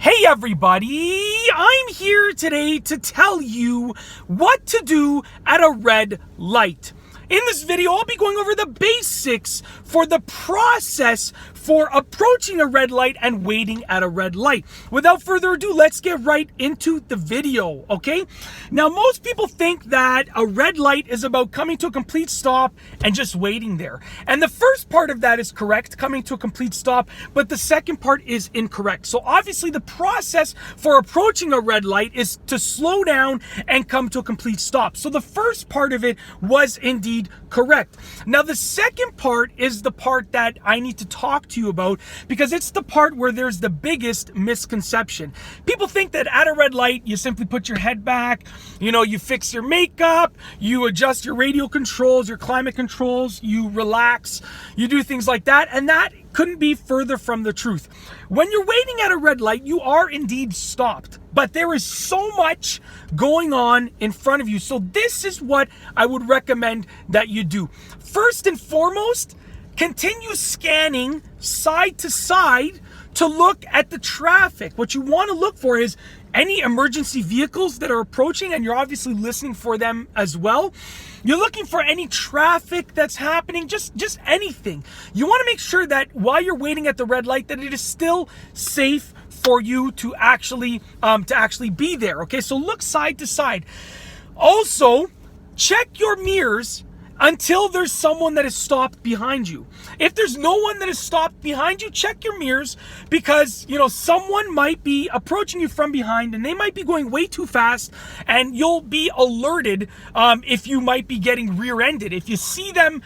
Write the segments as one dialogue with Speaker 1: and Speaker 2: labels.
Speaker 1: Hey everybody, I'm here today to tell you what to do at a red light. In this video, I'll be going over the basics for the process for approaching a red light and waiting at a red light. Without further ado, let's get right into the video, okay? Now, most people think that a red light is about coming to a complete stop and just waiting there. And the first part of that is correct, coming to a complete stop, but the second part is incorrect. So obviously the process for approaching a red light is to slow down and come to a complete stop. So the first part of it was indeed correct. Now the second part is the part that I need to talk to you about because it's the part where there's the biggest misconception. People think that at a red light, you simply put your head back, you fix your makeup, you adjust your radio controls, your climate controls, you relax, you do things like that, and that couldn't be further from the truth. When you're waiting at a red light, you are indeed stopped, but there is so much going on in front of you. So this is what I would recommend that you do. First and foremost, continue scanning side to side to look at the traffic. What you want to look for is any emergency vehicles that are approaching, and you're obviously listening for them as well. You're looking for any traffic that's happening, just anything. You want to make sure that while you're waiting at the red light, that it is still safe for you to actually be there. Okay, so look side to side. Also, check your mirrors until there's someone that is stopped behind you. If there's no one that is stopped behind you, check your mirrors because, someone might be approaching you from behind and they might be going way too fast and you'll be alerted if you might be getting rear-ended. If you see them,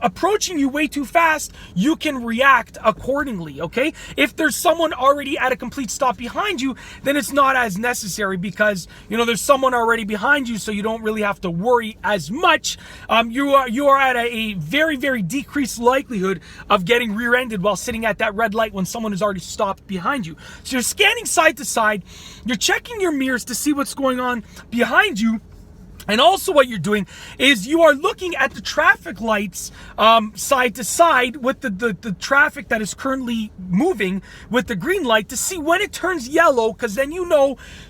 Speaker 1: approaching you way too fast, you can react accordingly, okay? If there's someone already at a complete stop behind you, then it's not as necessary because, there's someone already behind you, so you don't really have to worry as much. You are at a very, very decreased likelihood of getting rear-ended while sitting at that red light when someone is already stopped behind you. So you're scanning side to side, you're checking your mirrors to see what's going on behind you. And also what you're doing is you are looking at the traffic lights side to side with the traffic that is currently moving with the green light to see when it turns yellow, because then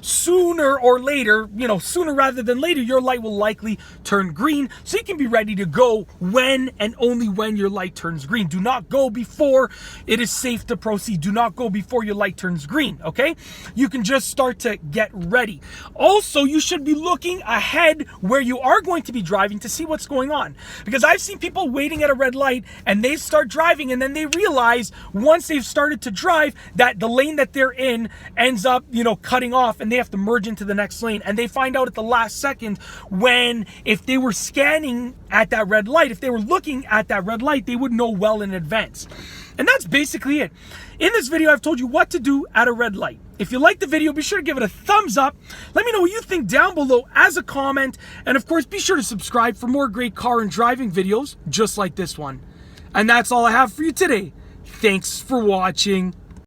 Speaker 1: sooner or later, sooner rather than later, your light will likely turn green, so you can be ready to go when and only when your light turns green. Do not go before it is safe to proceed. Do not go before your light turns green, okay? You can just start to get ready. Also, you should be looking ahead where you are going to be driving to see what's going on. Because I've seen people waiting at a red light and they start driving and then they realize once they've started to drive that the lane that they're in ends up, cutting off and they have to merge into the next lane. And they find out at the last second when if they were scanning at that red light, if they were looking at that red light, they would know well in advance. And that's basically it. In this video, I've told you what to do at a red light. If you like the video, be sure to give it a thumbs up. Let me know what you think down below as a comment. And of course, be sure to subscribe for more great car and driving videos just like this one. And that's all I have for you today. Thanks for watching.